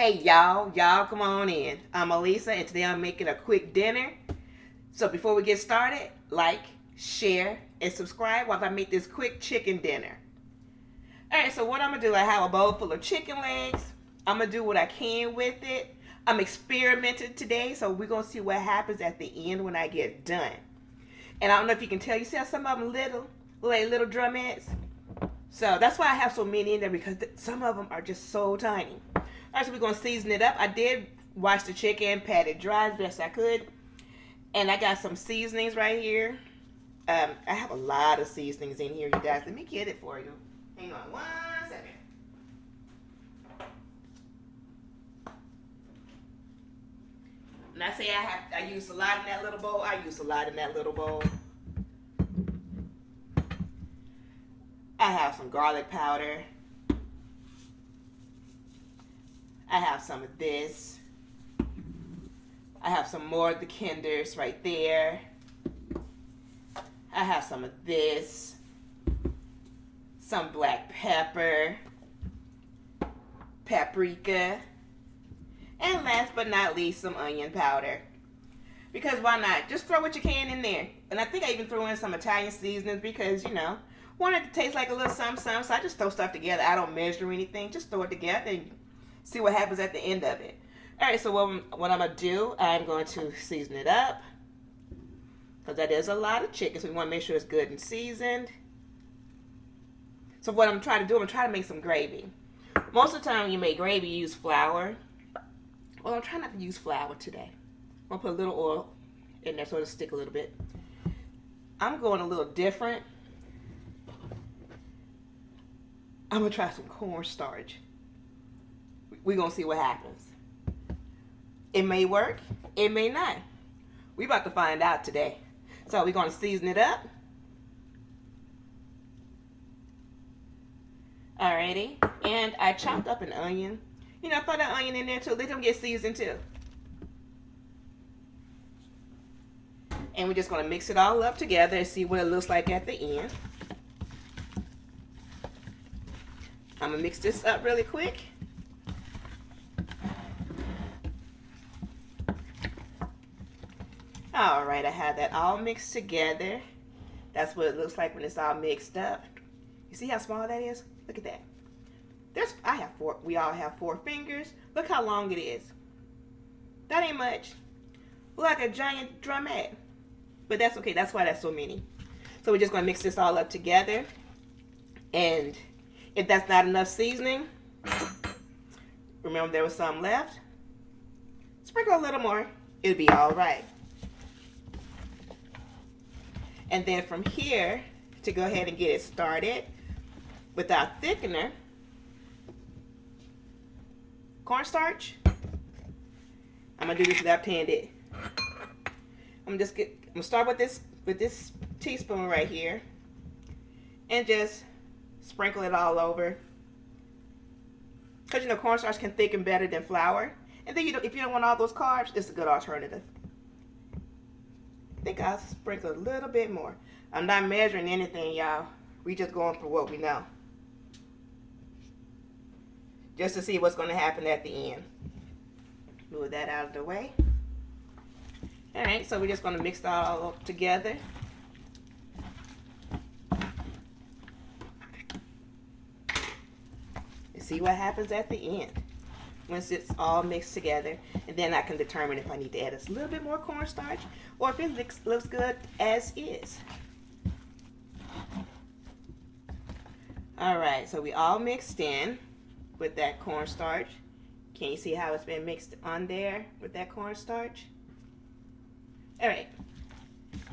Hey y'all come on in. I'm Elisa and today I'm making a quick dinner. So before we get started, like, share, and subscribe while I make this quick chicken dinner. Alright, so what I'm gonna do, I have a bowl full of chicken legs. I'm gonna do what I can with it. I'm experimenting today, so we're gonna see what happens at the end when I get done. And I don't know if you can tell, you see how some of them little drumettes? So that's why I have so many in there because some of them are just so tiny. All right, so we're going to season it up. I did wash the chicken, pat it dry as best I could. And I got some seasonings right here. I have a lot of seasonings in here, you guys. Let me get it for you. Hang on 1 second. And I say I use a lot in that little bowl. I use a lot in that little bowl. I have some garlic powder. I have some of this. I have some more of the Kinders right there. I have some of this. Some black pepper. Paprika. And last but not least, some onion powder. Because why not? Just throw what you can in there. And I think I even threw in some Italian seasonings because, want it to taste like a little something, something. So I just throw stuff together. I don't measure anything. Just throw it together and see what happens at the end of it. All right, so what I'm going to do, I'm going to season it up. Because that is a lot of chicken, so we want to make sure it's good and seasoned. So what I'm trying to do, I'm trying to make some gravy. Most of the time when you make gravy, you use flour. Well, I'm trying not to use flour today. I'm going to put a little oil in there so it'll stick a little bit. I'm going a little different. I'm going to try some cornstarch. We're going to see what happens. It may work. It may not. We're about to find out today. So we're going to season it up. Alrighty. And I chopped up an onion. Throw that onion in there too. Let them get seasoned too. And we're just going to mix it all up together and see what it looks like at the end. I'm going to mix this up really quick. All right, I have that all mixed together. That's what it looks like when it's all mixed up. You see how small that is? Look at that. We all have 4 fingers. Look how long it is. That ain't much. Look like a giant drumette. But that's okay. That's why that's so many. So we're just going to mix this all up together. And if that's not enough seasoning, remember there was some left. Sprinkle a little more. It'll be all right. And then from here, to go ahead and get it started with our thickener, cornstarch. I'm gonna do this left-handed. I'm gonna start with this teaspoon right here, and just sprinkle it all over. Cause cornstarch can thicken better than flour. And then if you don't want all those carbs, it's a good alternative. I think I'll sprinkle a little bit more. I'm not measuring anything, y'all. We just going for what we know. Just to see what's going to happen at the end. Move that out of the way. Alright, so we're just going to mix it all up together. And see what happens at the end. Once it's all mixed together, and then I can determine if I need to add a little bit more cornstarch or if it looks good as is. Alright, so we all mixed in with that cornstarch. Can you see how it's been mixed on there with that cornstarch? Alright,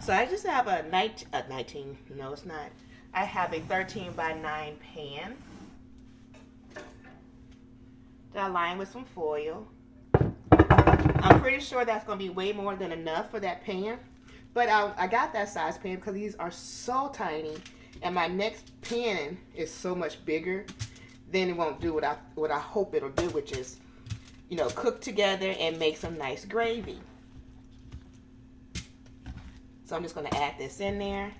so I just have a 19, no it's not. I have a 13 by 9 pan. I line with some foil. I'm pretty sure that's going to be way more than enough for that pan. But I got that size pan because these are so tiny. And my next pan is so much bigger. Then it won't do what I hope it'll do, which is, cook together and make some nice gravy. So I'm just going to add this in there.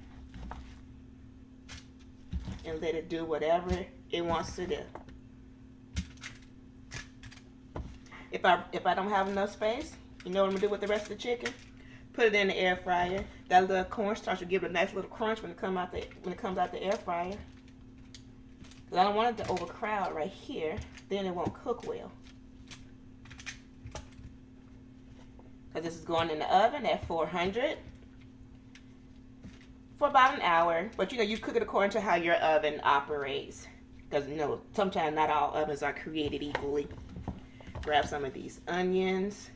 And let it do whatever it wants to do. If I don't have enough space, you know what I'm gonna do with the rest of the chicken? Put it in the air fryer. That little cornstarch will give it a nice little crunch when it comes out the air fryer. Cause I don't want it to overcrowd right here. Then it won't cook well. Cause this is going in the oven at 400 for about an hour. But you know, you cook it according to how your oven operates. Because you know, sometimes not all ovens are created equally. Grab some of these onions.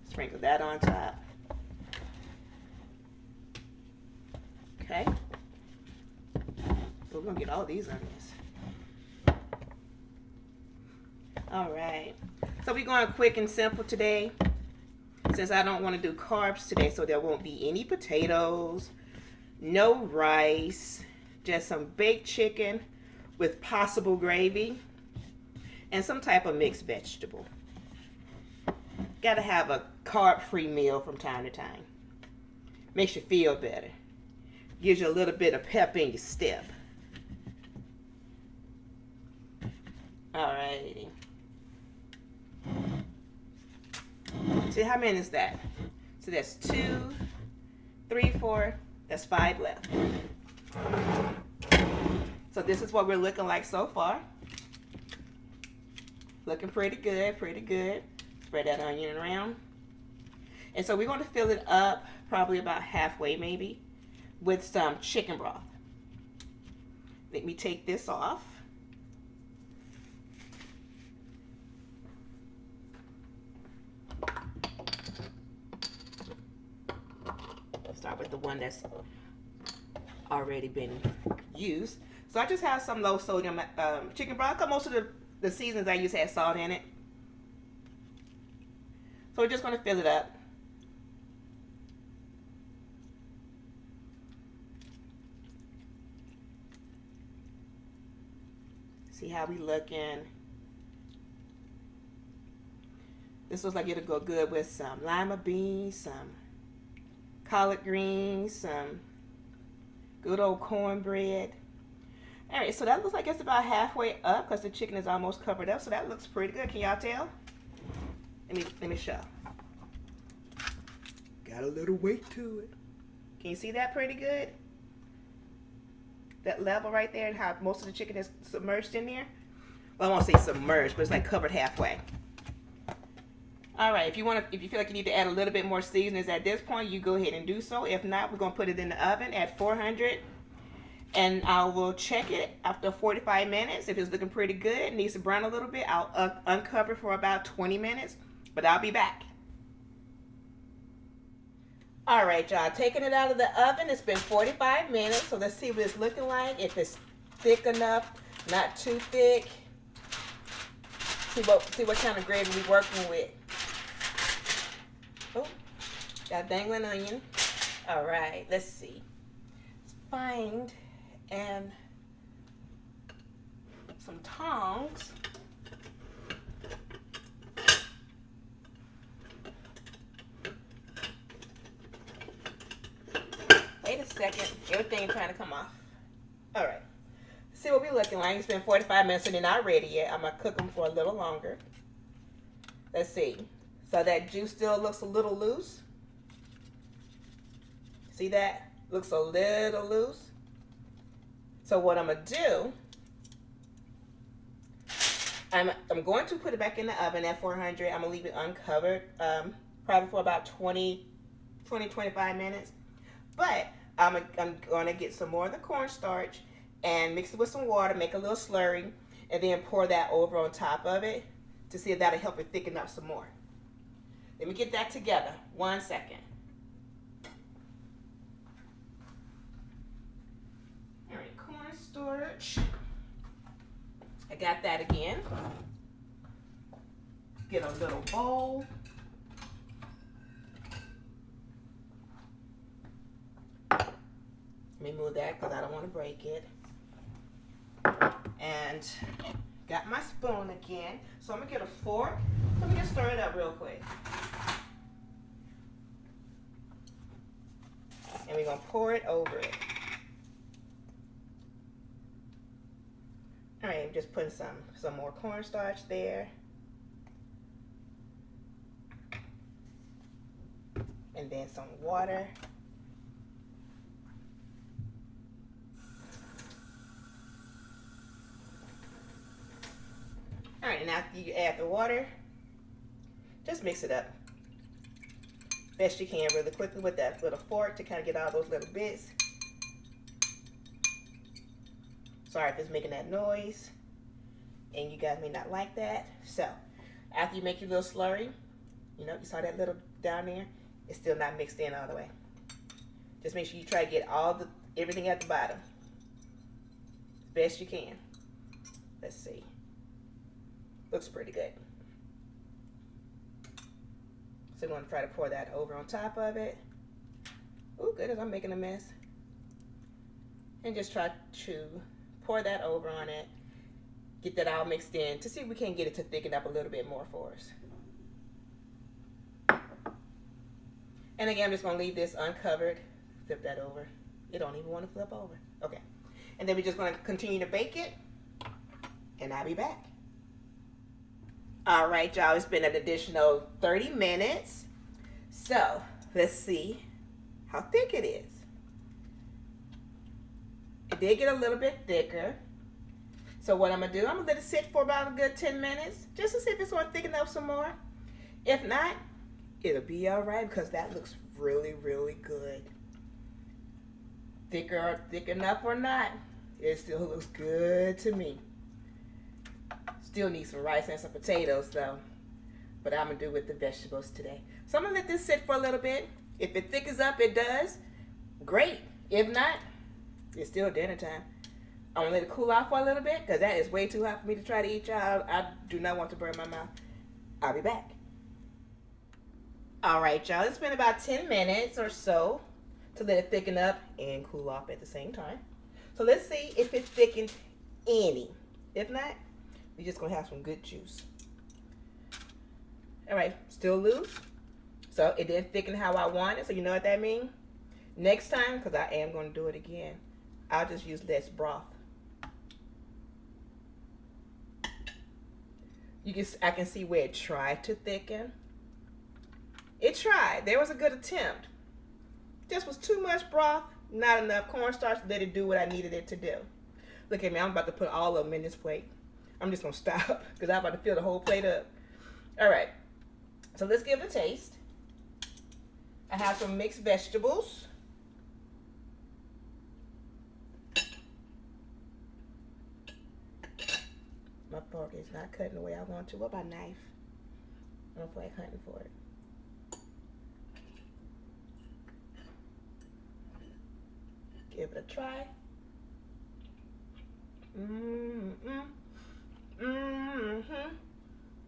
Sprinkle that on top. Okay. We're going to get all these onions. Alright. So we're going quick and simple today. Since I don't want to do carbs today, so there won't be any potatoes, no rice, just some baked chicken with possible gravy and some type of mixed vegetable. Gotta have a carb-free meal from time to time. Makes you feel better. Gives you a little bit of pep in your step. Alrighty. See, how many is that? So that's 2, 3, 4, that's 5 left. So this is what we're looking like so far. Looking pretty good, pretty good. Spread that onion around. And so we're going to fill it up probably about halfway maybe with some chicken broth. Let me take this off. Start with the one that's already been used. So I just have some low sodium chicken broth. Most of the seasonings I use have salt in it. So we're just going to fill it up. See how we looking. This looks like it'll go good with some lima beans, some collard greens, some good old cornbread. All right, so that looks like it's about halfway up because the chicken is almost covered up. So that looks pretty good. Can y'all tell? Let me show. Got a little weight to it. Can you see that pretty good? That level right there and how most of the chicken is submerged in there. Well, I won't say submerged, but it's like covered halfway. All right, if you feel like you need to add a little bit more seasonings at this point, you go ahead and do so. If not, we're gonna put it in the oven at 400, and I will check it after 45 minutes. If it's looking pretty good, it needs to brown a little bit, I'll uncover for about 20 minutes, but I'll be back. All right, y'all, taking it out of the oven. It's been 45 minutes, so let's see what it's looking like. If it's thick enough, not too thick. See what kind of gravy we're working with. Oh, got a dangling onion. All right, let's see. Let's find and some tongs. Wait a second, everything trying to come off. All right, let's see what we're looking like. It's been 45 minutes and they're not ready yet. I'm gonna cook them for a little longer. Let's see. So that juice still looks a little loose. See that? Looks a little loose. So what I'm gonna do, I'm going to put it back in the oven at 400. I'm gonna leave it uncovered, probably for about 20-25 minutes. But I'm gonna get some more of the cornstarch and mix it with some water, make a little slurry, and then pour that over on top of it to see if that'll help it thicken up some more. Let me get that together. 1 second. All right, cornstarch. I got that again. Get a little bowl. Let me move that because I don't want to break it. And got my spoon again. So I'm going to get a fork. Let me just stir it up real quick. And we're going to pour it over it. All right, I'm just putting some more cornstarch there. and then some water. All right, and after you add the water, just mix it up best you can really quickly with that little fork to kind of get all those little bits. Sorry if it's making that noise and you guys may not like that. So after you make your little slurry, you know, you saw that little down there, it's still not mixed in all the way. Just make sure you try to get everything at the bottom best you can. Let's see. Looks pretty good. So we're going to try to pour that over on top of it. Oh goodness, I'm making a mess. And just try to pour that over on it. Get that all mixed in to see if we can get it to thicken up a little bit more for us. And again, I'm just going to leave this uncovered. Flip that over. It don't even want to flip over. Okay. And then we're just going to continue to bake it. And I'll be back. All right, y'all, it's been an additional 30 minutes. So let's see how thick it is. It did get a little bit thicker. So what I'm gonna do, I'm gonna let it sit for about a good 10 minutes just to see if it's gonna thicken up some more. If not, it'll be all right because that looks really, really good. Thick enough or not, it still looks good to me. Still need some rice and some potatoes though, but I'm gonna do with the vegetables today. So I'm gonna let this sit for a little bit. If it thickens up, it does, great. If not, it's still dinner time. I'm gonna let it cool off for a little bit because that is way too hot for me to try to eat, y'all. I do not want to burn my mouth. I'll be back. All right, y'all, it's been about 10 minutes or so to let it thicken up and cool off at the same time. So let's see if it thickened any. If not, we're just gonna have some good juice. All right, still loose. So it didn't thicken how I wanted, so you know what that means? Next time, because I am gonna do it again, I'll just use less broth. I can see where it tried to thicken. It tried, there was a good attempt. Just was too much broth, not enough cornstarch to let it do what I needed it to do. Look at me, I'm about to put all of them in this plate. I'm just gonna stop because I'm about to fill the whole plate up. All right, so let's give it a taste. I have some mixed vegetables. My fork is not cutting the way I want to. What about knife? I don't feel like hunting for it. Give it a try.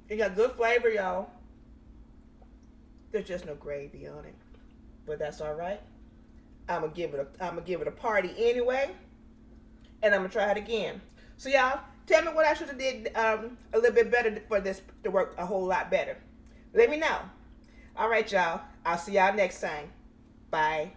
It got good flavor, y'all. There's just no gravy on it, but that's all right. I'm gonna give it a party anyway, and I'm gonna try it again. So y'all, tell me what I should have did a little bit better for this to work a whole lot better. Let me know. All right, y'all. I'll see y'all next time. Bye.